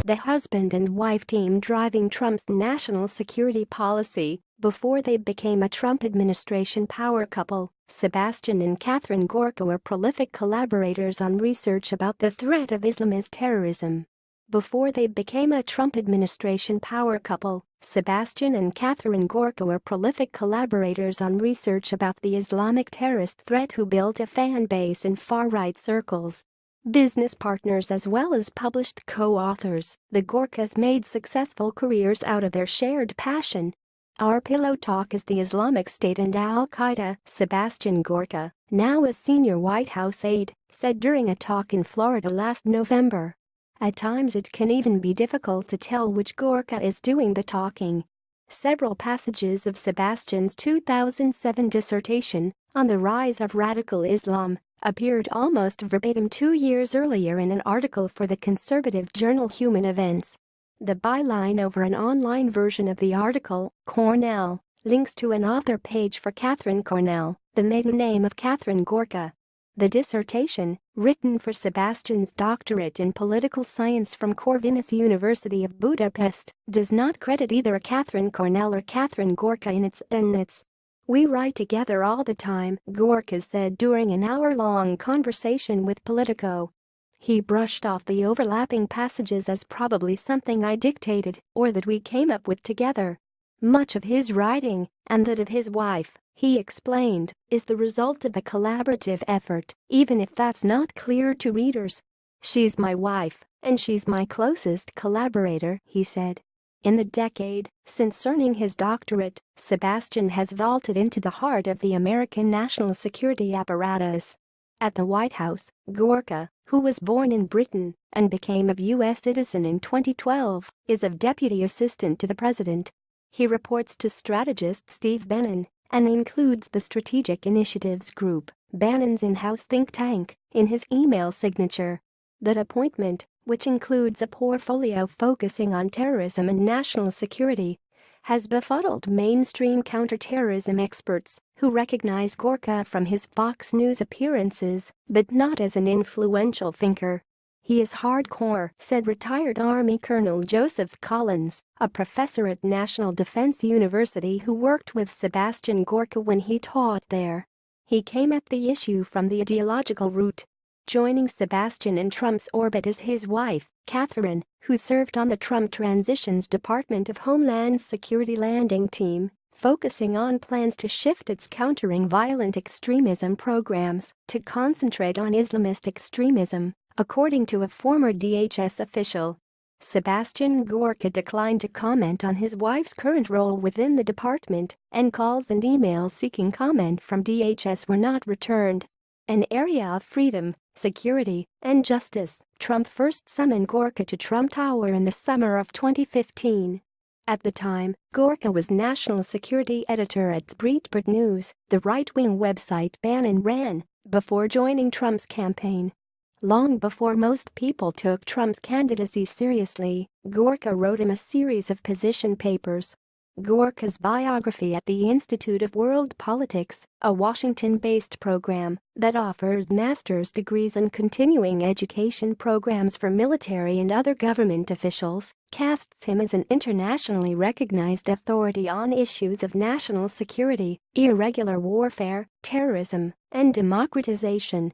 the husband and wife team driving Trump's national security policy. Before they became a Trump administration power couple, Sebastian and Catherine Gorka were prolific collaborators on research about the threat of Islamist terrorism. Before they became a Trump administration power couple, Sebastian and Catherine Gorka were prolific collaborators on research about the Islamic terrorist threat who built a fan base in far-right circles. Business partners as well as published co-authors, the Gorkas made successful careers out of their shared passion. Our pillow talk is the Islamic State and Al-Qaeda, Sebastian Gorka, now a senior White House aide, said during a talk in Florida last November. At times it can even be difficult to tell which Gorka is doing the talking. Several passages of Sebastian's 2007 dissertation, On the Rise of Radical Islam, appeared almost verbatim 2 years earlier in an article for the conservative journal Human Events. The byline over an online version of the article, Cornell, links to an author page for Catherine Cornell, the maiden name of Catherine Gorka. The dissertation, written for Sebastian's doctorate in political science from Corvinus University of Budapest, does not credit either Catherine Cornell or Catherine Gorka in its endnotes. "We write together all the time," Gorka said during an hour-long conversation with Politico. He brushed off the overlapping passages as probably something I dictated or that we came up with together. Much of his writing, and that of his wife, he explained, is the result of a collaborative effort, even if that's not clear to readers. "She's my wife, and she's my closest collaborator," he said. In the decade since earning his doctorate, Sebastian has vaulted into the heart of the American national security apparatus. At the White House, Gorka, who was born in Britain and became a U.S. citizen in 2012, is a deputy assistant to the president. He reports to strategist Steve Bannon and includes the Strategic Initiatives Group, Bannon's in-house think tank, in his email signature. That appointment, which includes a portfolio focusing on terrorism and national security, has befuddled mainstream counterterrorism experts who recognize Gorka from his Fox News appearances, but not as an influential thinker. "He is hardcore," said retired Army Colonel Joseph Collins, a professor at National Defense University who worked with Sebastian Gorka when he taught there. He came at the issue from the ideological route. Joining Sebastian in Trump's orbit is his wife, Catherine, who served on the Trump Transition's Department of Homeland Security landing team, focusing on plans to shift its countering violent extremism programs to concentrate on Islamist extremism, according to a former DHS official. Sebastian Gorka declined to comment on his wife's current role within the department, and calls and emails seeking comment from DHS were not returned. An area of freedom, security, and justice, Trump first summoned Gorka to Trump Tower in the summer of 2015. At the time, Gorka was national security editor at Breitbart News, the right-wing website Bannon ran, before joining Trump's campaign. Long before most people took Trump's candidacy seriously, Gorka wrote him a series of position papers. Gorka's biography at the Institute of World Politics, a Washington-based program that offers master's degrees and continuing education programs for military and other government officials, casts him as an internationally recognized authority on issues of national security, irregular warfare, terrorism, and democratization.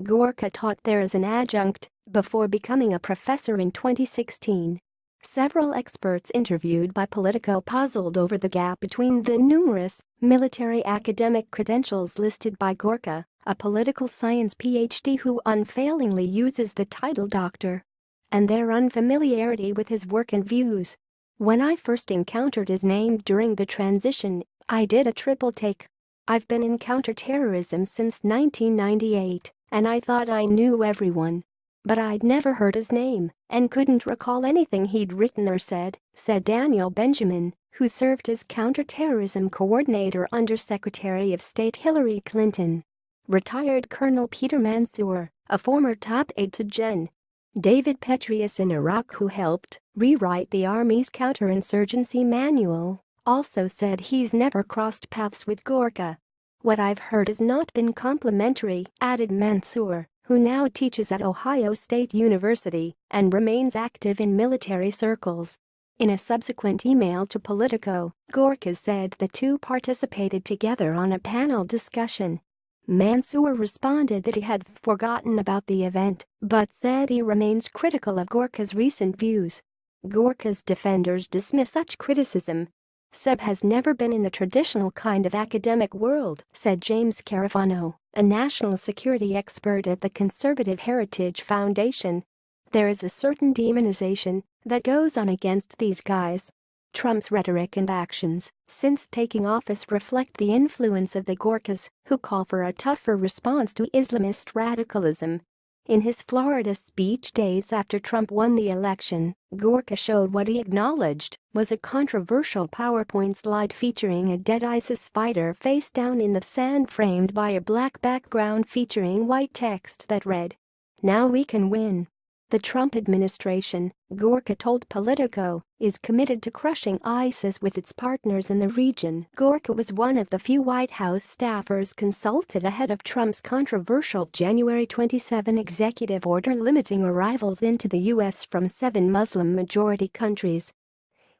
Gorka taught there as an adjunct before becoming a professor in 2016. Several experts interviewed by Politico puzzled over the gap between the numerous military academic credentials listed by Gorka, a political science PhD who unfailingly uses the title doctor, and their unfamiliarity with his work and views. "When I first encountered his name during the transition, I did a triple take. I've been in counterterrorism since 1998, and I thought I knew everyone. But I'd never heard his name and couldn't recall anything he'd written or said," said Daniel Benjamin, who served as counterterrorism coordinator under Secretary of State Hillary Clinton. Retired Colonel Peter Mansour, a former top aide to Gen. David Petraeus in Iraq who helped rewrite the Army's counterinsurgency manual, also said he's never crossed paths with Gorka. "What I've heard has not been complimentary," added Mansour, who now teaches at Ohio State University and remains active in military circles. In a subsequent email to Politico, Gorka said the two participated together on a panel discussion. Mansour responded that he had forgotten about the event, but said he remains critical of Gorka's recent views. Gorka's defenders dismiss such criticism. Seb has never been in the traditional kind of academic world, said James Carafano, a national security expert at the Conservative Heritage Foundation. There is a certain demonization that goes on against these guys. Trump's rhetoric and actions since taking office reflect the influence of the Gorkas, who call for a tougher response to Islamist radicalism. In his Florida speech days after Trump won the election, Gorka showed what he acknowledged was a controversial PowerPoint slide featuring a dead ISIS fighter face down in the sand framed by a black background featuring white text that read, "Now we can win." The Trump administration, Gorka told Politico, is committed to crushing ISIS with its partners in the region. Gorka was one of the few White House staffers consulted ahead of Trump's controversial January 27 executive order limiting arrivals into the U.S. from 7 Muslim-majority countries.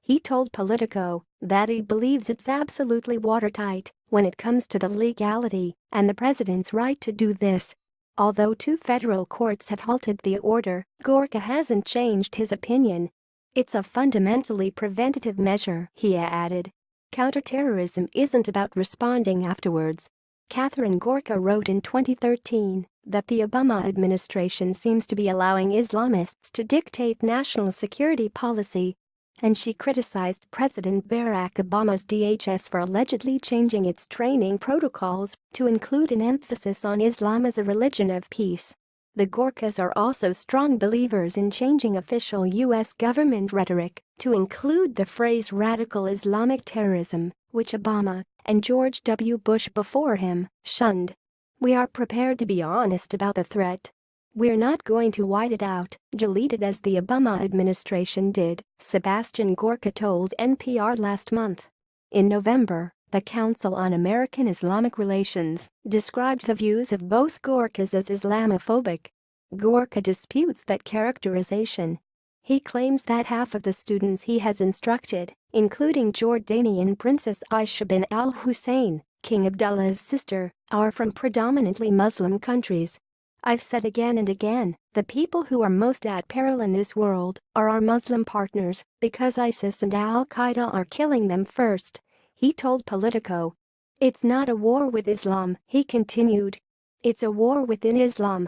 He told Politico that he believes it's absolutely watertight when it comes to the legality and the president's right to do this. Although 2 federal courts have halted the order, Gorka hasn't changed his opinion. It's a fundamentally preventative measure, he added. Counterterrorism isn't about responding afterwards. Catherine Gorka wrote in 2013 that the Obama administration seems to be allowing Islamists to dictate national security policy, and she criticized President Barack Obama's DHS for allegedly changing its training protocols to include an emphasis on Islam as a religion of peace. The Gorkas are also strong believers in changing official U.S. government rhetoric to include the phrase radical Islamic terrorism, which Obama and George W. Bush before him shunned. "We are prepared to be honest about the threat. We're not going to white it out, delete it as the Obama administration did," Sebastian Gorka told NPR last month. In November, the Council on American Islamic Relations described the views of both Gorkas as Islamophobic. Gorka disputes that characterization. He claims that half of the students he has instructed, including Jordanian Princess Aisha bin al-Hussein, King Abdullah's sister, are from predominantly Muslim countries. "I've said again and again, the people who are most at peril in this world are our Muslim partners because ISIS and Al-Qaeda are killing them first," he told Politico. "It's not a war with Islam," he continued. "It's a war within Islam."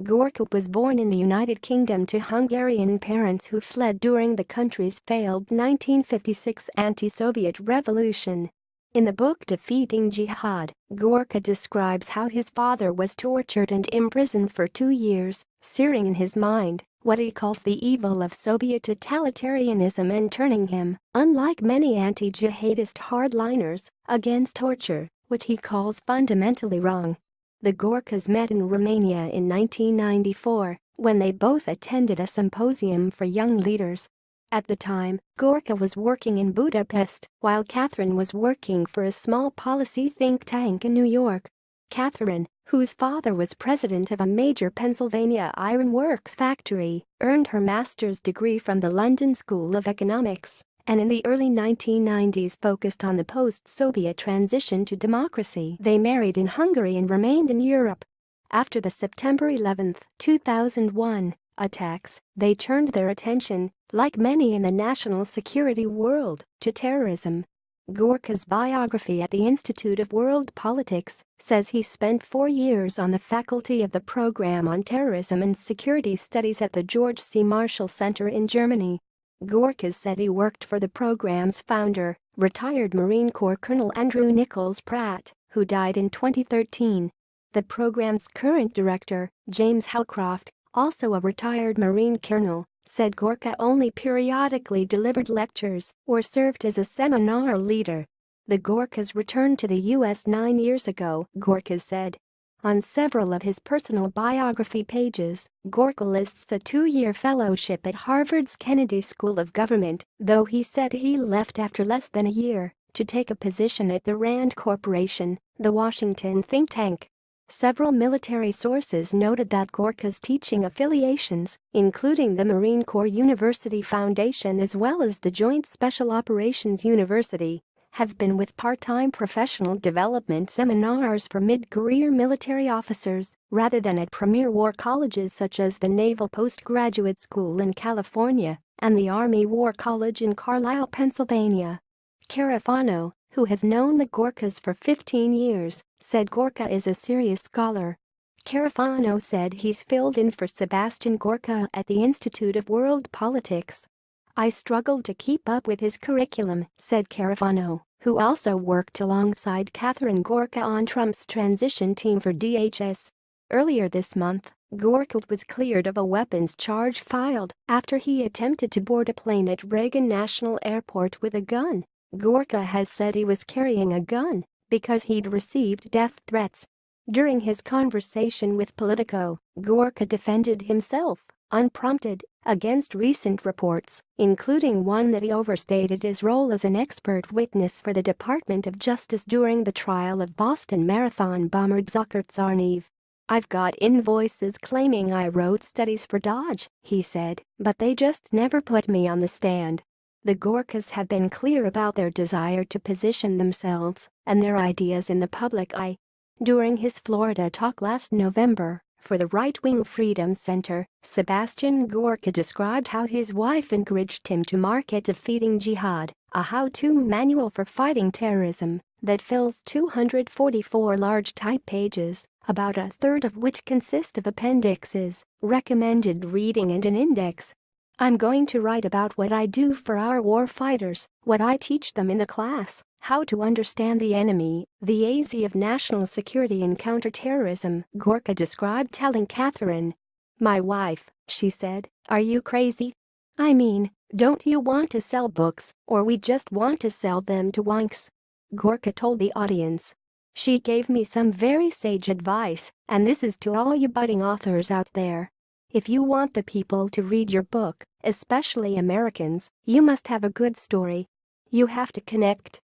Gorka was born in the United Kingdom to Hungarian parents who fled during the country's failed 1956 anti-Soviet revolution. In the book Defeating Jihad, Gorka describes how his father was tortured and imprisoned for 2 years, searing in his mind what he calls the evil of Soviet totalitarianism and turning him, unlike many anti-jihadist hardliners, against torture, which he calls fundamentally wrong. The Gorkas met in Romania in 1994 when they both attended a symposium for young leaders. At the time, Gorka was working in Budapest, while Catherine was working for a small policy think tank in New York. Catherine, whose father was president of a major Pennsylvania ironworks factory, earned her master's degree from the London School of Economics, and in the early 1990s focused on the post-Soviet transition to democracy. They married in Hungary and remained in Europe. After the September 11, 2001, attacks, they turned their attention, like many in the national security world, to terrorism. Gorka's biography at the Institute of World Politics says he spent 4 years on the faculty of the Program on Terrorism and Security Studies at the George C. Marshall Center in Germany. Gorka said he worked for the program's founder, retired Marine Corps Colonel Andrew Nichols Pratt, who died in 2013. The program's current director, James Howcroft, also a retired Marine colonel, said Gorka only periodically delivered lectures or served as a seminar leader. The Gorkas returned to the U.S. 9 years ago, Gorka said. On several of his personal biography pages, Gorka lists a 2-year fellowship at Harvard's Kennedy School of Government, though he said he left after less than a year to take a position at the Rand Corporation, the Washington think tank. Several military sources noted that Gorka's teaching affiliations, including the Marine Corps University Foundation as well as the Joint Special Operations University, have been with part-time professional development seminars for mid-career military officers rather than at premier war colleges such as the Naval Postgraduate School in California and the Army War College in Carlisle, Pennsylvania. Carafano, who has known the Gorkas for 15 years, said Gorka is a serious scholar. Carafano said he's filled in for Sebastian Gorka at the Institute of World Politics. I struggled to keep up with his curriculum, said Carafano, who also worked alongside Catherine Gorka on Trump's transition team for DHS. Earlier this month, Gorka was cleared of a weapons charge filed after he attempted to board a plane at Reagan National Airport with a gun. Gorka has said he was carrying a gun because he'd received death threats. During his conversation with Politico, Gorka defended himself, unprompted, against recent reports, including one that he overstated his role as an expert witness for the Department of Justice during the trial of Boston Marathon bomber Dzhokhar Tsarnaev. I've got invoices claiming I wrote studies for Dodge, he said, but they just never put me on the stand. The Gorkas have been clear about their desire to position themselves and their ideas in the public eye. During his Florida talk last November for the Right-Wing Freedom Center, Sebastian Gorka described how his wife encouraged him to market Defeating Jihad, a how-to manual for fighting terrorism that fills 244 large type pages, about a third of which consist of appendixes, recommended reading and an index. I'm going to write about what I do for our war fighters, what I teach them in the class, how to understand the enemy, the AZ of national security and counterterrorism, Gorka described telling Catherine. My wife, she said, are you crazy? I mean, don't you want to sell books, or we just want to sell them to wonks? Gorka told the audience. She gave me some very sage advice, and this is to all you budding authors out there. If you want the people to read your book, especially Americans, you must have a good story. You have to connect.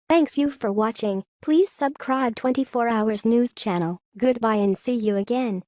Thanks you for watching. Please subscribe 24 Hours News channel. Goodbye and see you again.